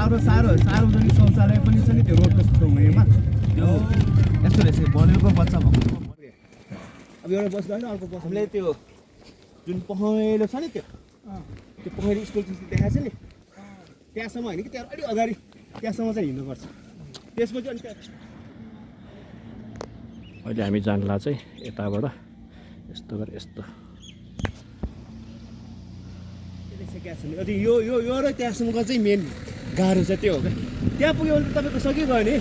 सार्वजनिक शौचालय पनि छ नि त्यो रोडको छेउमा त्यो यस्तो रहेछ बलेरोको बच्चा भएको अब एउटा बस गएन अर्को बस हामीले त्यो जुन पहेँलो छ नि त्यो पहेँलो स्कुल देखाएको छ नि त्यहाँसम्म होइन कि त्यहाँ अलिक अगाडि त्यहाँसम्म चाहिँ हिँड्नुपर्छ त्यसपछि अनि अहिले हामी जानला चाहिँ यताबाट यस्तो गरे यस्तो अनि यो र त्यहाँसम्मको चाहिँ मेन गाह्रो छ त्यो हो क्या त्यहाँ पुग्यो भने त तपाईँको सकिगयो नि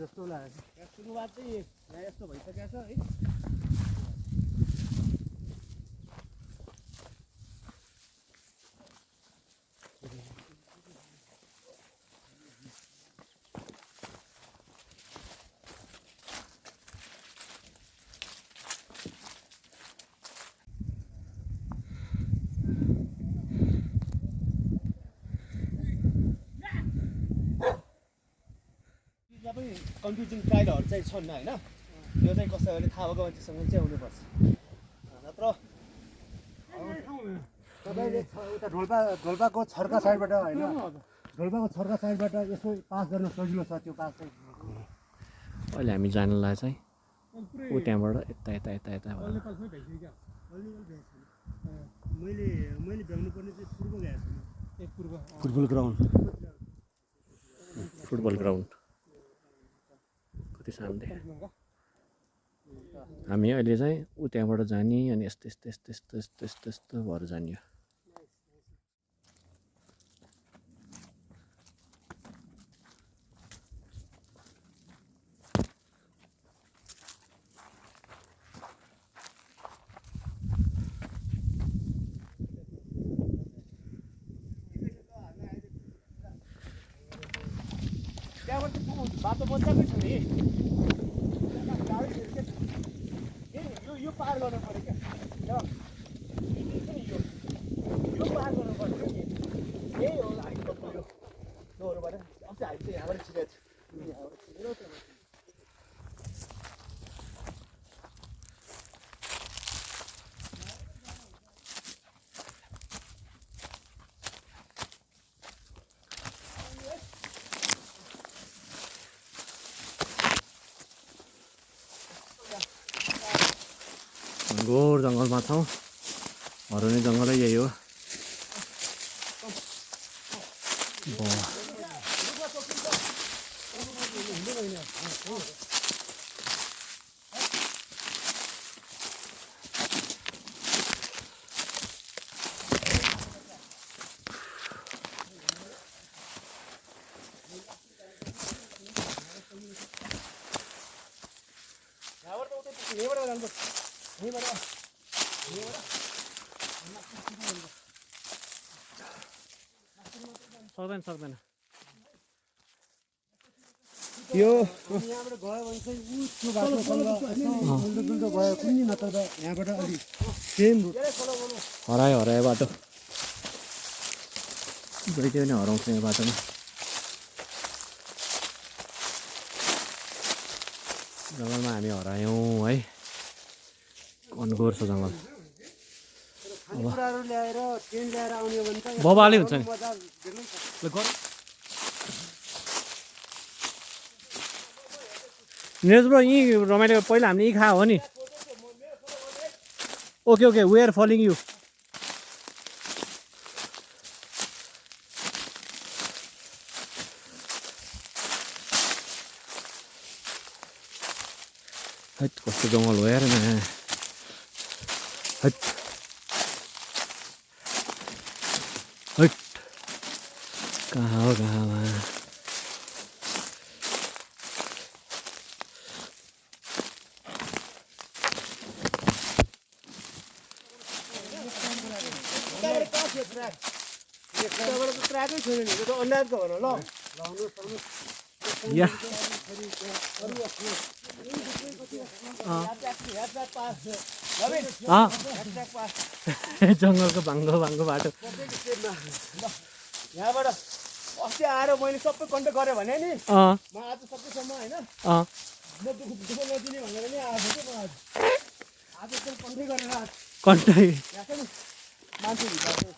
जस्तो लाग्यो सुरुवात चाहिँ यहाँ यस्तो भइसकेको छ है कन्फ्युजिङ ट्राइलहरू चाहिँ छन् होइन यो चाहिँ कसैले थाहा भएको मान्छेसँग चाहिँ आउनुपर्छ नत्र तपाईँले उता ढोल्पाको छर्का साइडबाट होइन ढोल्पाको छर्का साइडबाट यसो पास गर्न सजिलो छ त्यो पास चाहिँ अहिले हामी जानलाई चाहिँ ऊ त्यहाँबाट यता यता यता यता मैले भ्याउनु पर्ने चाहिँ पूर्व गएको छु फुटबल ग्राउन्ड कति सानो देखेँ हामी अहिले चाहिँ ऊ त्यहाँबाट जाने अनि यस्तो यस्तो यस्तो यस्तो यस्तो यस्तो यस्तो भएर जाने बाटो बच्चाकै छ नि यो पार गर्नु पऱ्यो क्या यो पार गर्नु पऱ्यो कि यही हो हाइट यो दोहोरोबाट अब चाहिँ हाइट चाहिँ यहाँबाट छिरेको छ घोर जङ्गलमा छौँ हराउने जङ्गलै यही हो सक्दैन यो यहाँबाट गयो भने चाहिँ ऊ त्यो बाटोसँग मिल्दो गयो कुनै नत्र त यहाँबाट अलि सेम रुट हरायो बाटो गइदियो भने हराउँछ यो बाटोमा जङ्गलमा हामी हरायौँ है घनघोर छ जङ्गल कुराहरू ल्याएर ट्रेन ल्याएर आउने भने त बबाले हुन्छ नि निरज ब्रो यहीँ रमाइलो पहिला हामीले यहीँ खायो हो नि okay we are following you कस्तो जङ्गल हो यार कहाँ हो कहाँमा ट्र्याकै छैन नि त्यो त अन्दाजको हो ल या जङ्गलको भाङ्गो भाङ्गो बाटो यहाँबाट अस्ति आएर मैले सबै कन्ट्याक्ट गरेँ भने नि म आज सकेसम्म होइन म दुःख नदिने भनेर नि आएको थिएँ म आज एकदम कन्ट्याक्ट गरेर कन्ट्याक्ट मान्छे भित्र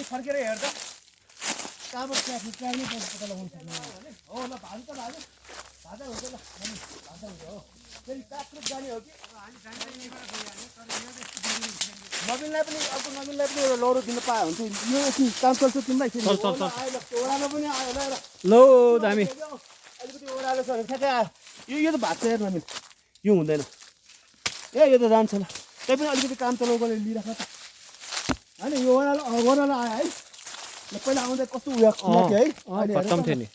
फर्केर हेर्दा कहाँबाट ट्राफिक ट्राफिक पत्ता लगाउनु सक्नु हो ल भाज त भाज भाजा हुन्छ ल भाजा हुन्छ हो फेरि काठरुप जाने हो कि नवीनलाई पनि अर्को नवीनलाई पनि एउटा लौरो दिन पाए हुन्छ यो एकछिन काम चल्छ तिमीलाई फेरि ओह्रालो पनि आयो ल लो दामी अलिकति ओह्रालो छ ठ्याक्कै आयो यो त भाग्छ यार नवीन यो हुँदैन ए यो त जान्छ ल त्यही पनि अलिकति काम चलाउ गरेर लिइराख त होइन यो ओह्रालो आयो है ल पहिला आउँदा कस्तो उयो है खत्तम थियो नि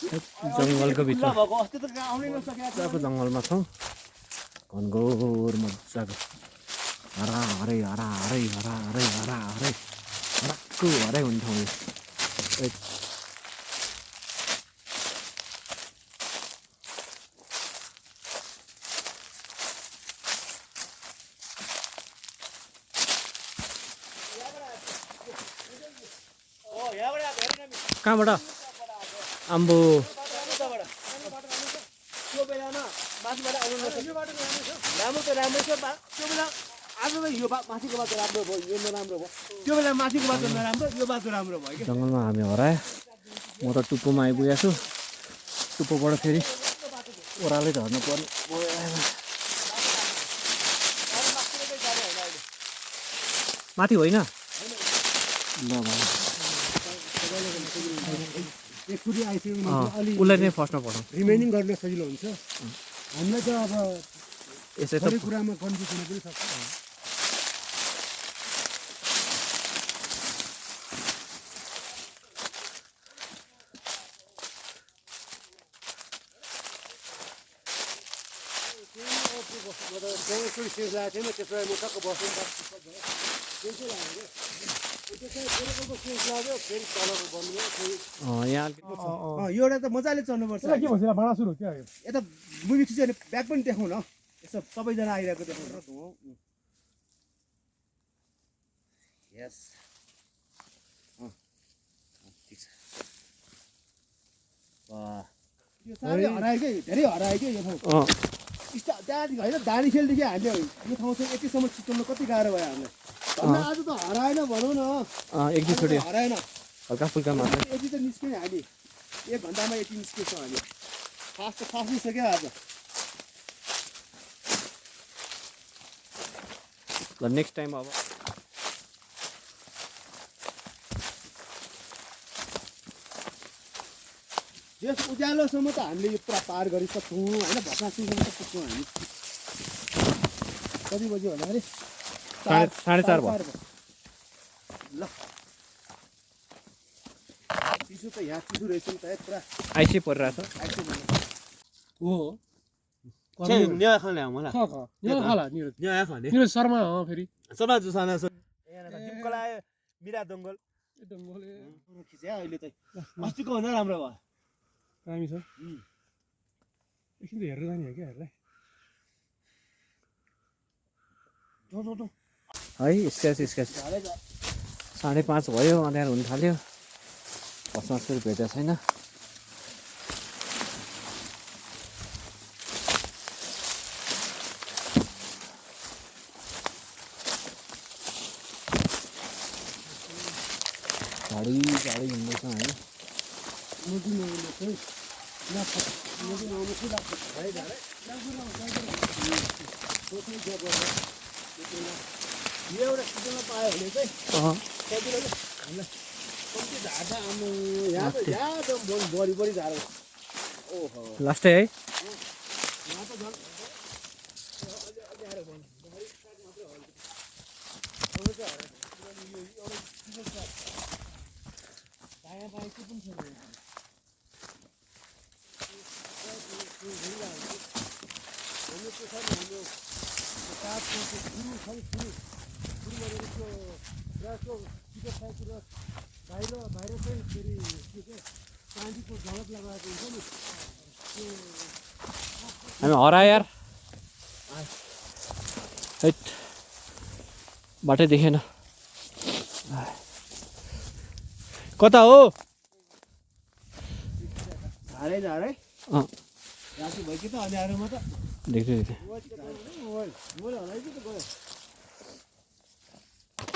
जङ्गलको भित्र अस्ति त आउनै नसकेको जङ्गलमा छौँ घनघोर मजाको हरा हरै हरा हरै हरा हरै हरा हरै हराको हरै हुने ठाउँ यो कहाँबाट आम्बो त्यो बेलामा माथिबाट आउनु नसक्यो राम्रो त राम्रो छ त्यो बेला आज त यो माथिको बाटो राम्रो भयो यो नराम्रो भयो त्यो बेला माथिको बाटो नराम्रो यो बाटो राम्रो भयो कि जङ्गलमा हामी हरायो म त टुप्पोमा आइपुगेको छु टुप्पोबाट फेरि ओह्रालै झर्नु पर्ने माथि होइन ल एकचोटि आइसक्यो उसलाई नै फर्स्टमा पठाउँ रिमेनिङ गर्न सजिलो हुन्छ हामीलाई त अब यसै त सबै कुरामा कन्फ्युज हुन पनि सक्छ एकचोटि सेज लागेको थिएन त्यसलाई म टक्क बस्नु यहाँ यो एउटा त मजाले चल्नुपर्छ के भन्छ भाँडासुर हो क्या यता मुभी खिच्यो भने ब्याग पनि देखाउँ न यसो सबैजना आइरहेको देखाउँ यस ठिक छ यो साह्रै हरायो कि धेरै हरायो कि यो ठाउँ त्यहाँदेखि होइन धादिखेलदेखि हामीले यो ठाउँसँग यतिसम्म छिटोल्नु कति गाह्रो भयो हामीलाई आज त हराएन भनौँ न एक दुईचोटि हराएन हल्का फुल्का मात्र यति त निस्क्यौँ नि हामी 1 घन्टामा यति निस्केछौँ हामी खास त फास्निसक्यो आज ल नेक्स्ट टाइम अब यस उज्यालोसम्म त हामीले यो पुरा पार गरिसक्छौँ होइन भसासुरसम्म त पुग्छौँ हामी कति बज्यो होला अरे 4:30 भयो ल चिसो त यहाँ चिसो रहेछ नि त पुरा आइसै परिरहेछ हो न्याय खाने मलाई न्याय खाला न्याय खाने निरज शर्मा हो फेरि सबै जुसाना छ यहाँ जिमको लायो मिरा दङ्गल डङ्गोले खिच्यो अहिले चाहिँ अस्तिको भन्दा राम्रो भयो दामी छ एकछिन त हेरेर जाने हो क्या हेर्दै है स्क्याच 5:30 भयो अँध्यारो हुन थाल्यो भस्मासुर भेटेको छैन झाडी हिँड्दैछ होइन यो एउटा सिजनमा पायो भने चाहिँ सजिलो क्या हामीलाई कम्ती झार्छ आम्म यहाँ त बढी झार्छ ओहो लास्टै है यहाँ त झन् अलि आएर भन्नु दायाँ बायाँ के पनि छ हाम्रो पछाडि हाम्रो काठको सुरु छ नि सुरु गरेर त्यो ग्रासको टिकट साइडतिर बाहिर चाहिँ फेरि के के चाँदीको जगत लगाएको हुन्छ नि त्यो हामी हरा यार हैट बाटै देखेन कता हो झारै झारै अँ राति भयो कि त अँध्यारोमा त देख्दै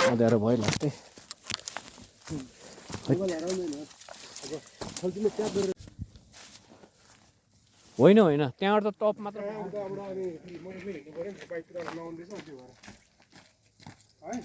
अँध्यारो भयो लाग्दै होइन होइन त्यहाँबाट त टप मात्र है